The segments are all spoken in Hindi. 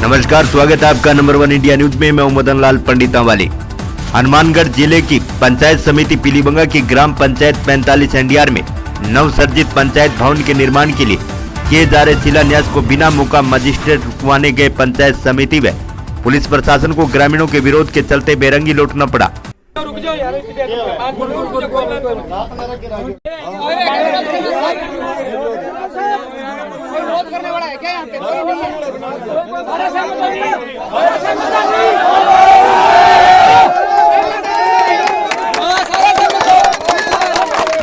नमस्कार, स्वागत है आपका नंबर 1 इंडिया न्यूज में। मैं हूं मदन लाल पंडिता वाली। हनुमानगढ़ जिले की पंचायत समिति पीलीबंगा की ग्राम पंचायत 45 एनडीआर में नवसर्जित पंचायत भवन के निर्माण के लिए किए जा रहे शिलान्यास को बिना मौका मजिस्ट्रेट रुकवाने गए पंचायत समिति व पुलिस प्रशासन को ग्रामीणों के विरोध के चलते बेरंगी लौटना पड़ा।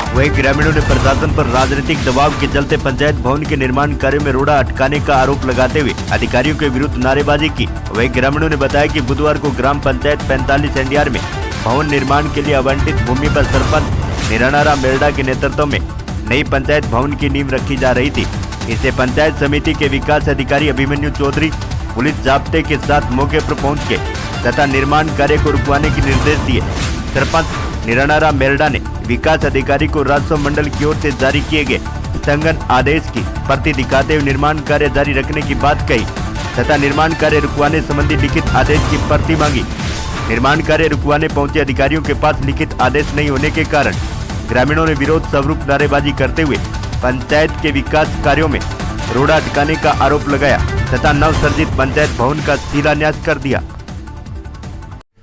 वहीं ग्रामीणों ने प्रशासन पर राजनीतिक दबाव के चलते पंचायत भवन के निर्माण कार्य में रोड़ा अटकाने का आरोप लगाते हुए अधिकारियों के विरुद्ध नारेबाजी की। वहीं ग्रामीणों ने बताया कि बुधवार को ग्राम पंचायत 45 एनडीआर में भवन निर्माण के लिए आवंटित भूमि पर सरपंच निरानाराम मेरडा के नेतृत्व में नई पंचायत भवन की नींव रखी जा रही थी। इसे पंचायत समिति के विकास अधिकारी अभिमन्यु चौधरी पुलिस जाब्ते के साथ मौके पर पहुँच के तथा निर्माण कार्य को रुकवाने के निर्देश दिए। सरपंच निरानाराम मेरडा ने विकास अधिकारी को राजस्व मंडल की ओर से जारी किए गए स्थगन आदेश की प्रति दिखाते हुए निर्माण कार्य जारी रखने की बात कही तथा निर्माण कार्य रुकवाने संबंधी लिखित आदेश की प्रति मांगी। निर्माण कार्य रुकवाने पहुंचे अधिकारियों के पास लिखित आदेश नहीं होने के कारण ग्रामीणों ने विरोध स्वरूप नारेबाजी करते हुए पंचायत के विकास कार्यों में रोड़ा अटकाने का आरोप लगाया तथा नवसर्जित पंचायत भवन का शिलान्यास कर दिया।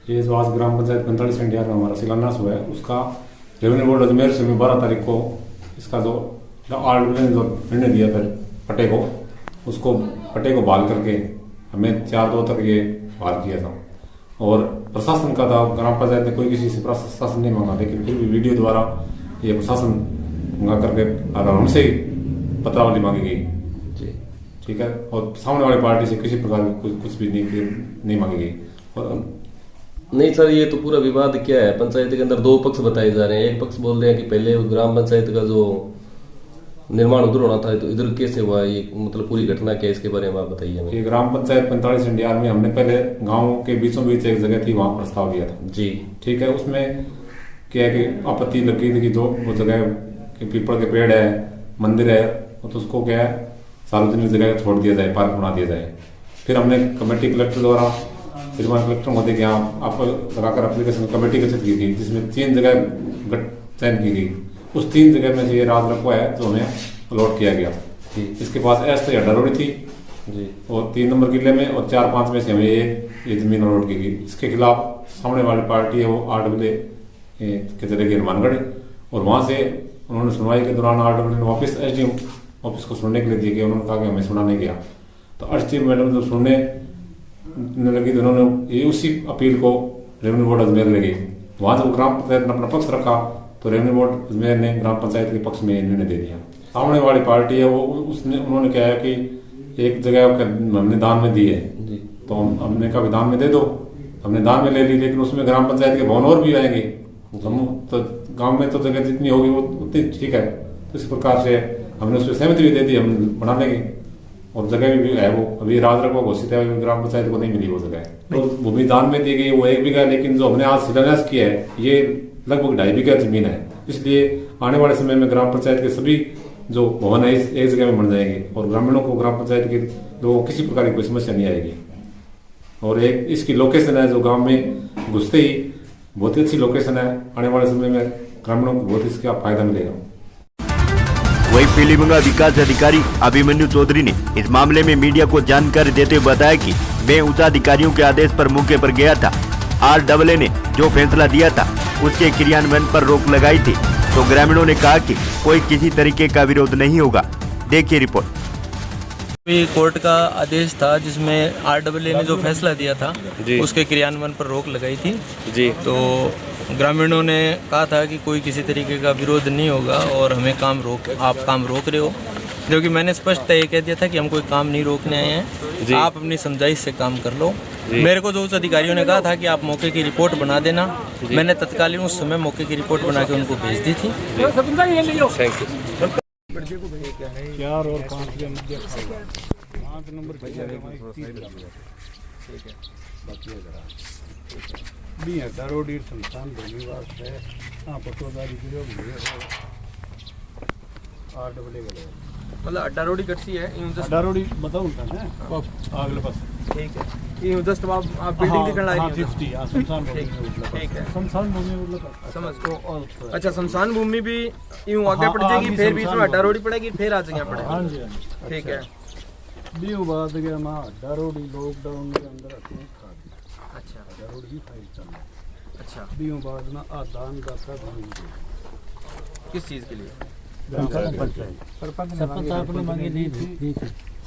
ये जो आज ग्राम पंचायत 45 एनडीआर में हमारा शिलान्यास हुआ है, उसका रेवेन्यू बोर्ड अजमेर से 12 तारीख को इसका जो निर्णय दिया था पट्टे को, उसको पट्टे को बहाल करके हमें 4/2 तक ये बहाल किया था। और प्रशासन का था, ग्राम पंचायत ने कोई किसी से प्रशासन नहीं मांगा, लेकिन फिर भी वीडियो द्वारा ये प्रशासन मंगा करके हमसे पत्रावली मांगी गई। ठीक है, और सामने वाली पार्टी से किसी प्रकार की कुछ भी नहीं मांगी गई। और नहीं सर, ये तो पूरा विवाद क्या है, पंचायत के अंदर 2 पक्ष बताए जा रहे हैं। एक पक्ष बोल रहे हैं कि पहले ग्राम पंचायत का जो निर्माण उधर होना था, तो इधर कैसे हुआ, ये मतलब पूरी घटना क्या है, इसके बारे में आप बताइए हमें। ये ग्राम पंचायत 45 एनडीआर में हमने पहले गांव के बीचों बीच एक जगह थी, वहां प्रस्ताव दिया था जी। ठीक है, उसमें क्या है कि आपत्ति लगी थी कि जो वो जगह कि पीपल के पेड़ है, मंदिर है, तो उसको क्या है सार्वजनिक जगह छोड़ दिया जाए, पार्क बना दिया जाए। फिर हमने कमेटी कलेक्टर द्वारा श्रीमान कलेक्टर महोदय के यहाँ आप लगाकर एप्लीकेशन कमेटी गठित की थी, जिसमें 3 जगह चयन की गई। उस 3 जगह में से ये राज रखवा है जो हमें अलॉट किया गया। इसके पास ऐसे अड्डारोड़ी थी जी, और 3 नंबर किले में, और 4-5 में से हमें ये जमीन अलॉट की गई। इसके खिलाफ सामने वाली पार्टी है वो 8 बजे के चले गए हनुमानगढ़, और वहां से उन्होंने सुनवाई के दौरान 8 बजे वापस एसडीएम ऑफिस को सुनने के लिए दिए गए। उन्होंने कहा कि हमें सुना नहीं गया। तो एसडीएम मैडम जो सुनने लगी तो उन्होंने ये उसी अपील को रेवेन्यू बोर्ड अजमेर ले गई। वहां जब ग्राम पंचायत ने अपना पक्ष रखा तो रेवेन्यू बोर्ड अजमेर ने ग्राम पंचायत के पक्ष में निर्णय दे दिया। सामने वाली पार्टी है वो उन्होंने कहा है कि एक जगह हमने दान में दी है, तो हमने कहा दान में दे दो, हमने दान में ले ली, लेकिन उसमें ग्राम पंचायत के भवन और भी आएंगे, तो गाँव में तो जगह जितनी होगी वो उतनी ठीक है। तो इस प्रकार से हमने उसमें सहमति भी दे दी, हम बना लेंगे। और जगह भी है वो अभी राज रखवा घोषित है, ग्राम पंचायत को नहीं मिली वो जगह। तो भूमि दान में दी गई वो 1 बीघा, लेकिन जो हमने आज शिलान्यास किया है ये लगभग 2.5 बीघा जमीन है। इसलिए आने वाले समय में ग्राम पंचायत के सभी जो भवन है एक जगह में बन जाएंगे, और ग्रामीणों को ग्राम पंचायत के लोगों को किसी प्रकार की कोई समस्या नहीं आएगी। और एक इसकी लोकेशन है जो गाँव में घुसते ही बहुत ही अच्छी लोकेशन है। आने वाले समय में ग्रामीणों को बहुत इसका फायदा मिलेगा। वहीं पीलीबंगा विकास अधिकारी अभिमन्यु चौधरी ने इस मामले में मीडिया को जानकारी देते हुए बताया कि मैं उच्च अधिकारियों के आदेश पर मौके पर गया था। RAA ने जो फैसला दिया था उसके क्रियान्वयन पर रोक लगाई थी, तो ग्रामीणों ने कहा कि कोई किसी तरीके का विरोध नहीं होगा। देखिए रिपोर्ट। कोर्ट का आदेश था जिसमें RAA ने जो फैसला दिया था उसके क्रियान्वयन पर रोक लगाई थी जी। तो ग्रामीणों ने कहा था कि कोई किसी तरीके का विरोध नहीं होगा और हमें आप काम रोक रहे हो, क्योंकि मैंने स्पष्ट यह कह दिया था कि हम कोई काम नहीं रोकने आए हैं, आप अपनी समझाइश से काम कर लो। मेरे को जो उच्च अधिकारियों ने कहा था कि आप मौके की रिपोर्ट बना देना, मैंने तत्कालीन उस समय मौके की रिपोर्ट बना के उनको भेज दी थी। चार और 5 के मध्य 5 नंबर भी है दारोडी संस्थान धन्यवाद है। हाँ पटोदारी की RAA मतलब अड्डारोडी गटसी है, अड्डारोडी बताऊँ ना अगले पास ठीक है, ये जस्ट आप बिल्डिंग दिखण हाँ लायक 50 हाँ शमशान भूमि ठीक में उठला ठीक है, शमशान भूमि में उठला समझ तो गए। और अच्छा, शमशान भूमि भी यूं आगे हाँ, पड़ जाएगी, आगे फिर बीच में शमशान अड्डा रोडी पड़ेगी, फिर आ जाएंगे हाँ पड़ेगी, जी हाँ जी ठीक है। बीओ बाद गया मां दारोडी लॉकडाउन के अंदर अपने खा दी अच्छा दारोडी की फाइल चल रही अच्छा, बीओ बाद में आदान दाता भूमि किस चीज़ के लिए? सरपंच आपने मांगी दी थी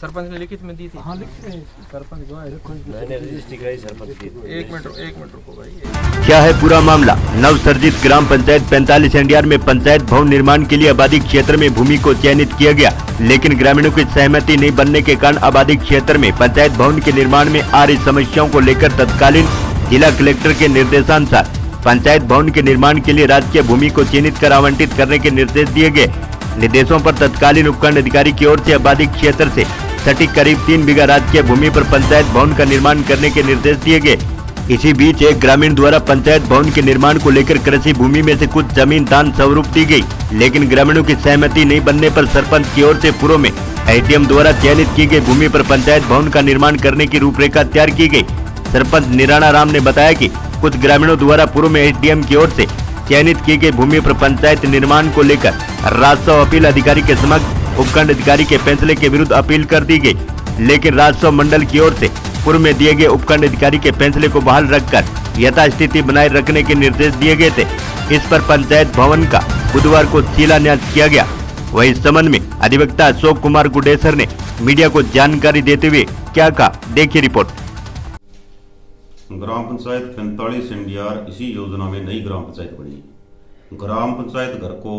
सरपंच ने लिखित में दी थी? हाँ लिखते हैं सरपंच जो है मैंने रजिस्ट्री कराई सरपंच की। एक मिनट रुको भाई। क्या है पूरा मामला? नवसर्जित ग्राम पंचायत 45 एनडीआर में पंचायत भवन निर्माण के लिए आबादी क्षेत्र में भूमि को चयनित किया गया, लेकिन ग्रामीणों की सहमति नहीं बनने के कारण आबादी क्षेत्र में पंचायत भवन के निर्माण में आ रही समस्याओं को लेकर तत्कालीन जिला कलेक्टर के निर्देशानुसार पंचायत भवन के निर्माण के लिए राजकीय भूमि को चिन्हित कर आवंटित करने के निर्देश दिए गए। निर्देशों पर तत्कालीन उपखंड अधिकारी की ओर से आबादी क्षेत्र से सटीक करीब 3 बीघा राजकीय भूमि पर पंचायत भवन का निर्माण करने के निर्देश दिए गए। इसी बीच एक ग्रामीण द्वारा पंचायत भवन के निर्माण को लेकर कृषि भूमि में से कुछ जमीन दान स्वरूप दी गई, लेकिन ग्रामीणों की सहमति नहीं बनने पर सरपंच की ओर से पूर्व में एसडीएम द्वारा चयनित की गई भूमि पर पंचायत भवन का निर्माण करने की रूपरेखा तैयार की गई। सरपंच निराणा राम ने बताया कि कुछ ग्रामीणों द्वारा पूर्व में एसडीएम की ओर से चयनित की गई भूमि पर पंचायत निर्माण को लेकर राजस्व अपील अधिकारी के समक्ष उपखंड अधिकारी के फैसले के विरुद्ध अपील कर दी गई, लेकिन राजस्व मंडल की ओर से पूर्व में दिए गए उपखंड अधिकारी के फैसले को बहाल रखकर यथास्थिति बनाए रखने के निर्देश दिए गए थे। इस पर पंचायत भवन का बुधवार को शिलान्यास किया गया। वहीं इस संबंध में अधिवक्ता अशोक कुमार गुडेसर ने मीडिया को जानकारी देते हुए क्या कहा, देखिए रिपोर्ट। ग्राम पंचायत 45 एनडीआर इसी योजना में नई ग्राम पंचायत बनी। ग्राम पंचायत घर को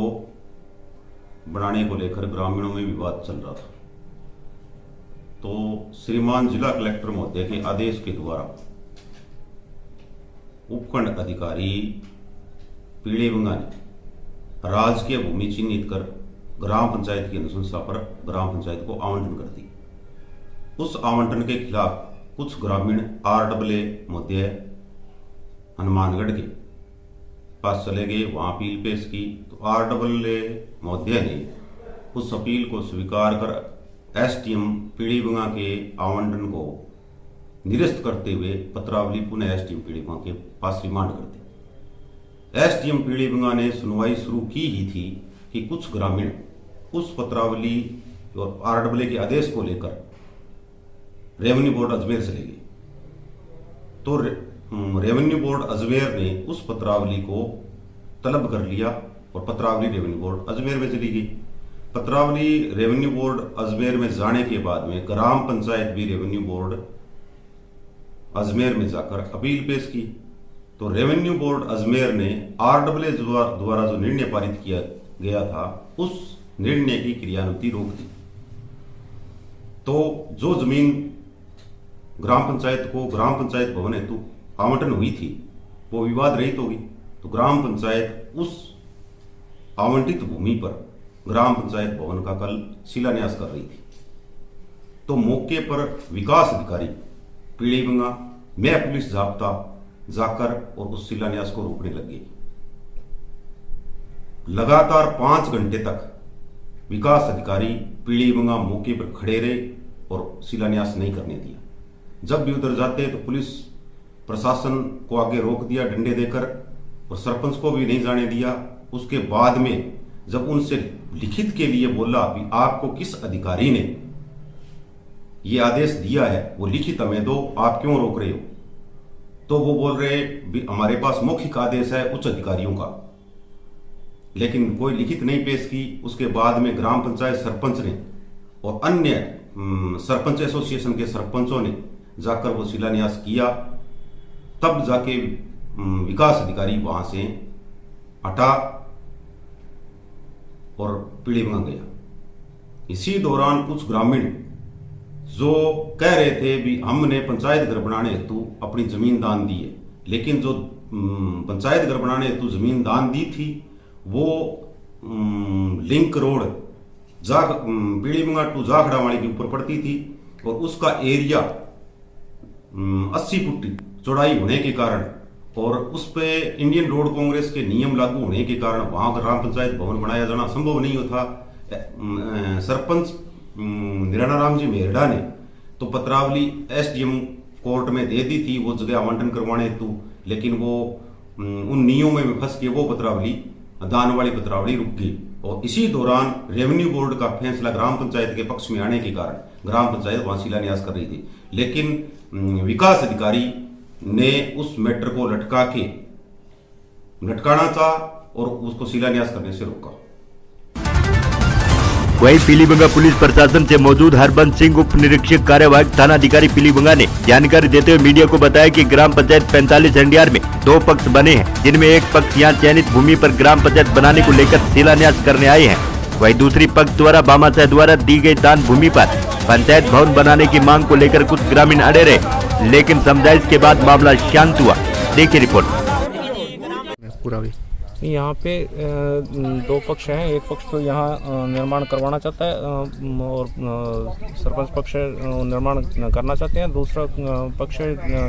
बनाने को लेकर ग्रामीणों में विवाद चल रहा था, तो श्रीमान जिला कलेक्टर महोदय के आदेश के द्वारा उपखंड अधिकारी पीड़ेबंगा ने राजकीय भूमि चिन्हित कर ग्राम पंचायत की अनुशंसा पर ग्राम पंचायत को आवंटन कर दी। उस आवंटन के खिलाफ कुछ ग्रामीण आरडब्ल्यूए महोदय हनुमानगढ़ के पास चले गए, वहां अपील पेश की तो आरडब्ल्यूए महोदय ने उस अपील को स्वीकार कर एसडीएम पीड़ीबंगा के आवंटन को निरस्त करते हुए पत्रावली पुनः एसडीएम पीड़ीबंगा के पास रिमांड कर दी। एसडीएम पीड़ीबंगा ने सुनवाई शुरू की ही थी कि कुछ ग्रामीण उस पत्रावली और आरडब्ल्यूए के आदेश को लेकर रेवेन्यू बोर्ड अजमेर चले गए, तो रेवेन्यू बोर्ड अजमेर ने उस पत्रावली को तलब कर लिया और पत्रावली रेवेन्यू बोर्ड अजमेर में चली गई। पत्रावली रेवेन्यू बोर्ड अजमेर में जाने के बाद में ग्राम पंचायत भी रेवेन्यू बोर्ड अजमेर में जाकर अपील पेश की, तो रेवेन्यू बोर्ड अजमेर ने आरडब्ल्यूए द्वारा जो निर्णय पारित किया गया था उस निर्णय की क्रियान्विति रोक दी। तो जो जमीन ग्राम पंचायत को ग्राम पंचायत भवन हेतु आवंटन हुई थी वो विवाद रहित होगी, तो ग्राम पंचायत उस आवंटित भूमि पर ग्राम पंचायत भवन का कल शिलान्यास कर रही थी। तो मौके पर विकास अधिकारी पीड़ीबंगा मैं पुलिस जाब्ता जाकर और उस शिलान्यास को रोकने लग गई। लगातार 5 घंटे तक विकास अधिकारी पीड़ीबंगा मौके पर खड़े रहे और शिलान्यास नहीं करने दिया। जब भी उधर जाते तो पुलिस प्रशासन को आगे रोक दिया डंडे देकर और सरपंच को भी नहीं जाने दिया। उसके बाद में जब उनसे लिखित के लिए बोला कि आपको किस अधिकारी ने ये आदेश दिया है वो लिखित हमें दो, आप क्यों रोक रहे हो, तो वो बोल रहे हमारे पास मौखिक आदेश है उच्च अधिकारियों का, लेकिन कोई लिखित नहीं पेश की। उसके बाद में ग्राम पंचायत सरपंच ने और अन्य सरपंच एसोसिएशन के सरपंचों ने जाकर वो शिलान्यास किया, तब जाके विकास अधिकारी वहां से हटा और पीड़ीबंगा गया। इसी दौरान कुछ ग्रामीण जो कह रहे थे भी हमने पंचायत घर बनाने हेतु अपनी जमीन दान दी है, लेकिन जो पंचायत घर बनाने हेतु जमीन दान दी थी वो लिंक रोड पीड़ीबंगा टू जाखड़ावाड़ी के ऊपर पड़ती थी और उसका एरिया 80 फुट चौड़ाई होने के कारण और उस पे इंडियन रोड कांग्रेस के नियम लागू होने के कारण वहां ग्राम पंचायत भवन बनाया जाना संभव नहीं होता। सरपंच निराणा राम जी मेहरडा ने तो पत्रावली एसडीएम कोर्ट में दे दी थी वो जगह आवंटन करवाने हेतु, लेकिन वो उन नियमों में फंस के वो पत्रावली, दान वाली पत्रावली रुक गई। और इसी दौरान रेवेन्यू बोर्ड का फैसला ग्राम पंचायत के पक्ष में आने के कारण ग्राम पंचायत वहां शिलान्यास कर रही थी, लेकिन विकास अधिकारी ने उस मैटर को लटकाना चाहा और उसको शिलान्यास करने से रोका। वहीं पीलीबंगा पुलिस प्रशासन से मौजूद हरबंस सिंह उप निरीक्षक कार्यवाहक थाना अधिकारी पीलीबंगा ने जानकारी देते हुए मीडिया को बताया कि ग्राम पंचायत 45 एनडीआर में 2 पक्ष बने हैं, जिनमें एक पक्ष यहां चयनित भूमि पर ग्राम पंचायत बनाने को लेकर शिलान्यास करने आए हैं। वहीं दूसरी पक्ष द्वारा बामाशाह द्वारा दी गई दान भूमि पर पंचायत भवन बनाने की मांग को लेकर कुछ ग्रामीण अड़े रहे, लेकिन समझाइश के बाद मामला शांत हुआ। देखिए रिपोर्ट। यहाँ पे 2 पक्ष हैं। एक पक्ष तो यहाँ निर्माण करवाना चाहता है और सरपंच पक्ष निर्माण करना चाहते हैं। दूसरा पक्ष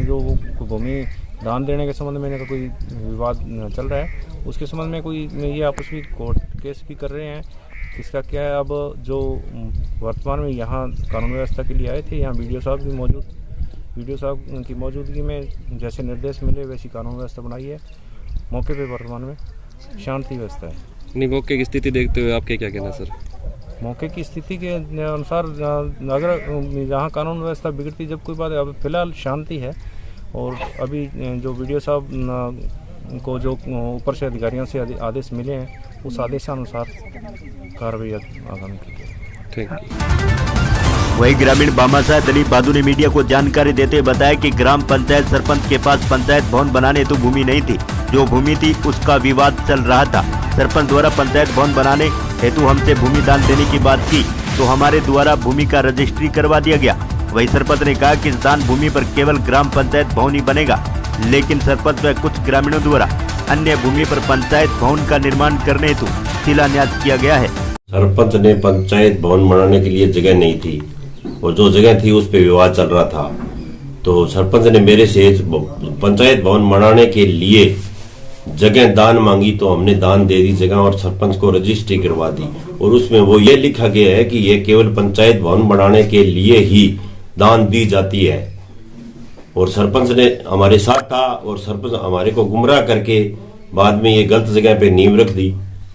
जो भूमि दान देने के संबंध में इनका कोई विवाद चल रहा है, उसके संबंध में कोई ये आपस में कोर्ट केस भी कर रहे हैं। किसका क्या है, अब जो वर्तमान में यहाँ कानून व्यवस्था के लिए आए थे, यहाँ वीडियो साहब भी मौजूद, वीडियो साहब की मौजूदगी में जैसे निर्देश मिले वैसी कानून व्यवस्था बनाई है। मौके पे वर्तमान में शांति व्यवस्था है। नहीं, मौके की स्थिति देखते हुए आपके क्या कहना सर? मौके की स्थिति के अनुसार अगर यहाँ कानून व्यवस्था बिगड़ती जब कोई बात है, अब फिलहाल शांति है। और अभी जो वीडियो साहब को जो ऊपर से अधिकारियों से आदेश मिले हैं, उस आदेशानुसार कार्रवाई आगामी की जाएगी। ठीक। वहीं ग्रामीण बामाशाह दलीप बहादुर ने मीडिया को जानकारी देते हुए बताया कि ग्राम पंचायत सरपंच के पास पंचायत भवन बनाने हेतु भूमि नहीं थी, जो भूमि थी उसका विवाद चल रहा था। सरपंच द्वारा पंचायत भवन बनाने हेतु हमसे भूमि दान देने की बात की तो हमारे द्वारा भूमि का रजिस्ट्री करवा दिया गया। वही सरपंच ने कहा कि इस दान भूमि पर केवल ग्राम पंचायत भवन ही बनेगा, लेकिन सरपंच व कुछ ग्रामीणों द्वारा अन्य भूमि पर पंचायत भवन का निर्माण करने हेतु शिलान्यास किया गया है। सरपंच ने पंचायत भवन बनाने के लिए जगह नहीं थी और जो जगह थी उस पर विवाद चल रहा था, तो सरपंच ने मेरे से पंचायत भवन बनाने के लिए जगह दान मांगी, तो हमने दान दे दी जगह और सरपंच को रजिस्ट्री करवा दी। और उसमें वो ये लिखा गया है कि ये केवल पंचायत भवन बनाने के लिए ही दान दी जाती है। और सरपंच ने हमारे साथ था और सरपंच हमारे को गुमराह करके बाद में ये गलत जगह पे नींव रख दी।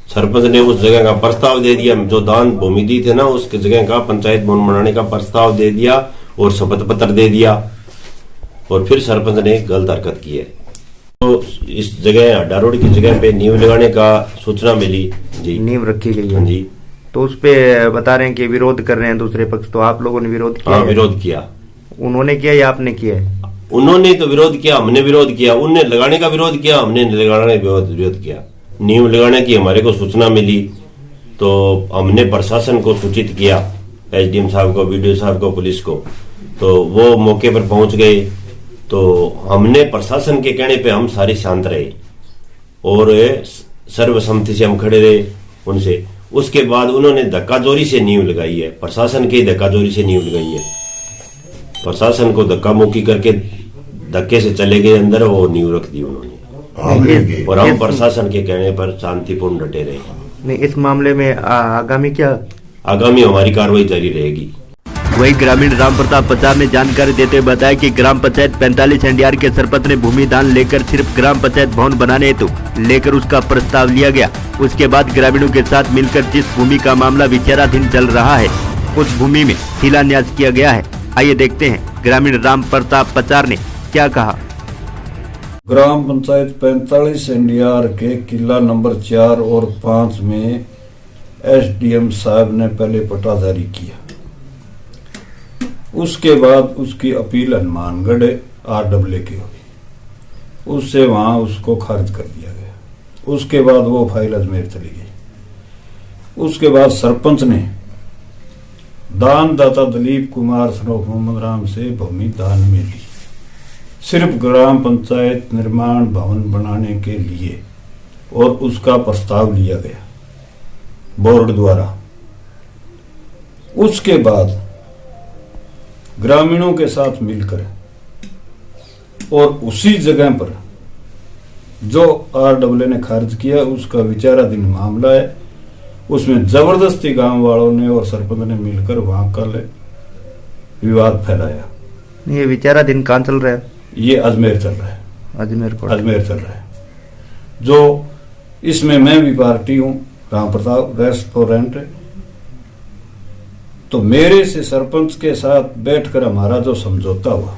सरपंच ने उस जगह का प्रस्ताव दे दिया, जो दान भूमि दी थे ना उसके जगह का पंचायत भवन बनाने का प्रस्ताव दे दिया और शपथ पत्र दे दिया, और फिर सरपंच ने गलत हरकत की है। तो इस जगह अड्डा रोड की जगह पे नींव लगाने का सूचना मिली जी, नींव रखी गई है जी। तो उस पे बता रहे हैं कि विरोध कर रहे हैं दूसरे पक्ष, तो आप लोगों ने विरोध किया? हाँ, विरोध किया। उन्होंने किया या आपने किया है? उन्होंने तो विरोध किया, हमने विरोध किया। उनने लगाने का विरोध किया, हमने लगाने का विरोध किया। नींव लगाने की हमारे को सूचना मिली तो हमने प्रशासन को सूचित किया, एसडीएम साहब को, बीडीओ साहब को, पुलिस को, तो वो मौके पर पहुंच गए। तो हमने प्रशासन के कहने पे हम सारे शांत रहे और सर्वसम्मति से हम खड़े रहे उनसे। उसके बाद उन्होंने धक्काजोरी से नींव लगाई है, प्रशासन की धक्काजोरी से नींव लगाई है। प्रशासन को धक्का मुक्की करके धक्के से चले गए अंदर, वो नींव रख दी उन्होंने। और हम प्रशासन के कहने पर शांतिपूर्ण डटे रहे। नहीं, इस मामले में आगामी क्या? आगामी हमारी कार्रवाई जारी रहेगी। वही ग्रामीण राम प्रताप पचार ने जानकारी देते हुए बताया कि ग्राम पंचायत 45 एनडीआर के सरपंच ने भूमि दान लेकर सिर्फ ग्राम पंचायत भवन बनाने हेतु लेकर उसका प्रस्ताव लिया गया। उसके बाद ग्रामीणों के साथ मिलकर जिस भूमि का मामला विचाराधीन चल रहा है, उस भूमि में शिलान्यास किया गया है। आइए देखते हैं ग्रामीण राम प्रताप पचार ने क्या कहा। ग्राम पंचायत 45 एनडीआर के किला नंबर 4 और 5 में एसडीएम साहब ने पहले पट्टा जारी किया। उसके बाद उसकी अपील हनुमानगढ़ आरडब्ल्यू की हुई, उससे वहां उसको खारिज कर दिया गया। उसके बाद वो फाइल अजमेर चली गई। उसके बाद सरपंच ने दानदाता दलीप कुमार सरोफ मोहम्मद राम से भूमि दान में ली, सिर्फ ग्राम पंचायत निर्माण भवन बनाने के लिए, और उसका प्रस्ताव लिया गया बोर्ड द्वारा। उसके बाद ग्रामीणों के साथ मिलकर और उसी जगह पर जो आरडब्ल्यू ने खारिज किया, उसका विचाराधीन मामला है। उसमें जबरदस्ती गांव वालों ने और सरपंच ने मिलकर वहां कल विवाद फैलाया। ये विचाराधीन कहाँ चल रहा है? ये अजमेर चल रहा है, अजमेर कोर्ट। अजमेर चल रहा है। जो इसमें मैं भी पार्टी हूँ, राम प्रताप रेस्टोरेंट। तो मेरे से सरपंच के साथ बैठकर हमारा जो समझौता हुआ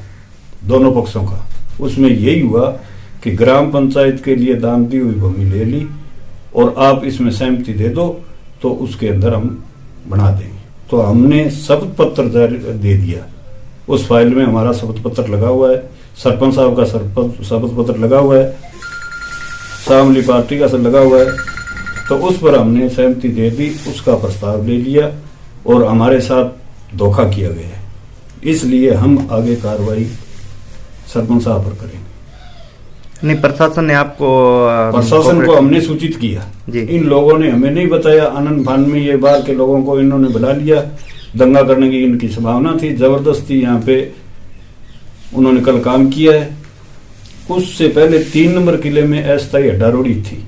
दोनों पक्षों का, उसमें यही हुआ कि ग्राम पंचायत के लिए दान दी हुई भूमि ले ली और आप इसमें सहमति दे दो तो उसके अंदर हम बना देंगे। तो हमने शपथ पत्र जारी दे दिया। उस फाइल में हमारा शपथ पत्र लगा हुआ है, सरपंच साहब का शपथ पत्र लगा हुआ है, शामली पार्टी का सब लगा हुआ है। तो उस पर हमने सहमति दे दी, उसका प्रस्ताव ले लिया और हमारे साथ धोखा किया गया है। इसलिए हम आगे कार्रवाई सरपंच साहब पर करेंगे। नहीं, प्रशासन ने आपको प्रशासन को हमने सूचित किया जी। इन लोगों ने हमें नहीं बताया। आनंद फान में ये बार के लोगों को इन्होंने बुला लिया, दंगा करने की इनकी संभावना थी, जबरदस्ती यहाँ पे उन्होंने कल काम किया है। उससे पहले 3 नंबर किले में अस्थायी हड्डारोड़ी थी,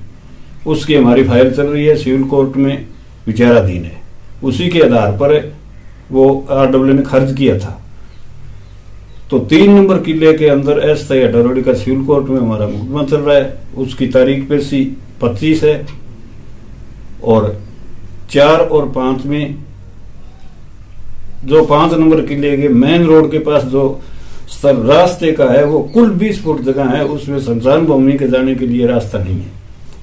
उसकी हमारी फाइल चल रही है, सिविल कोर्ट में विचाराधीन है। उसी के आधार पर वो RW ने खर्च किया था। तो 3 नंबर किले के अंदर अस्थायी हड्डारोड़ी का सिविल कोर्ट में हमारा मुकदमा चल रहा है। उसकी तारीख पेशी 25 है और 4 और 5 में जो 5 नंबर किले के मेन रोड के पास जो रास्ते का है वो कुल 20 फुट जगह है, उसमें शमशान भूमि के जाने के लिए रास्ता नहीं है।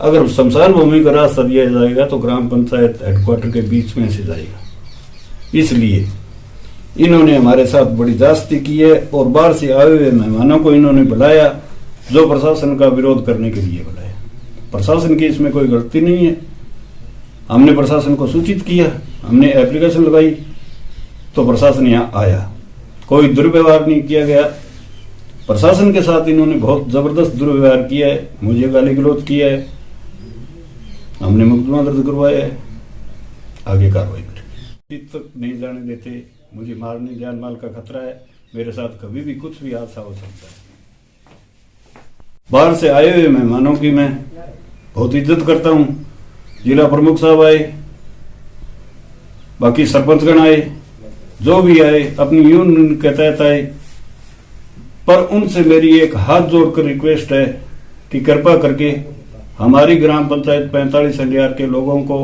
अगर शमशान भूमि का रास्ता दिया जाएगा तो ग्राम पंचायत हेडक्वार्टर के बीच में से जाएगा। इसलिए इन्होंने हमारे साथ बड़ी जास्ती की है और बाहर से आए हुए मेहमानों को इन्होंने बुलाया जो प्रशासन का विरोध करने के लिए बुलाया। प्रशासन की इसमें कोई गलती नहीं है। हमने प्रशासन को सूचित किया, हमने एप्लीकेशन लगाई तो प्रशासन यहाँ आया। कोई दुर्व्यवहार नहीं किया गया। प्रशासन के साथ इन्होंने बहुत जबरदस्त दुर्व्यवहार किया है, मुझे गाली गलौज किया है। हमने मुकदमा दर्ज करवाया है, आगे कार्रवाई करेंगे। तक नहीं जाने देते, मुझे मारने जान माल का खतरा है, मेरे साथ कभी भी कुछ भी हादसा हो सकता है। बाहर से आए हुए मेहमानों की मैं बहुत इज्जत करता हूँ। जिला प्रमुख साहब आए, बाकी सरपंचगण आए, जो भी आए अपनी यूनियन के तहत आए, पर उनसे मेरी एक हाथ जोड़कर रिक्वेस्ट है कि कृपा करके हमारी ग्राम पंचायत 45 अंडियार के लोगों को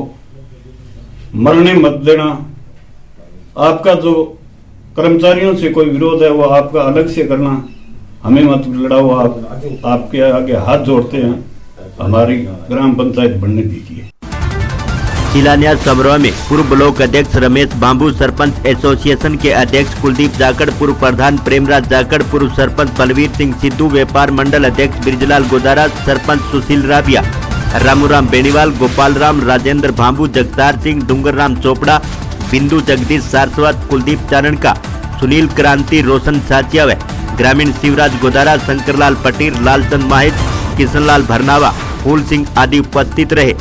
मरने मत देना। आपका जो कर्मचारियों से कोई विरोध है वो आपका अलग से करना, हमें मत लड़ाओ। आपके आगे हाथ जोड़ते हैं, हमारी ग्राम पंचायत बनने दीजिए। शिलान्यास समारोह में पूर्व ब्लॉक अध्यक्ष रमेश बांबू, सरपंच एसोसिएशन के अध्यक्ष कुलदीप जाखड़, पूर्व प्रधान प्रेमराज जाखड़, पूर्व सरपंच बलवीर सिंह सिद्धू, व्यापार मंडल अध्यक्ष ब्रिजलाल गोदारा, सरपंच सुशील राबिया, रामूराम बेनीवाल, गोपाल राम, राजेंद्र बांबू, जगतार सिंह, डूंगरराम चोपड़ा, बिंदु जगदीश सारस्वत, कुलदीप चारणका, सुनील क्रांति, रोशन साचिया व ग्रामीण शिवराज गोदारा, शंकरलाल पटेल, लालचंद माहित, किशनलाल भरनावा, फूल सिंह आदि उपस्थित रहे।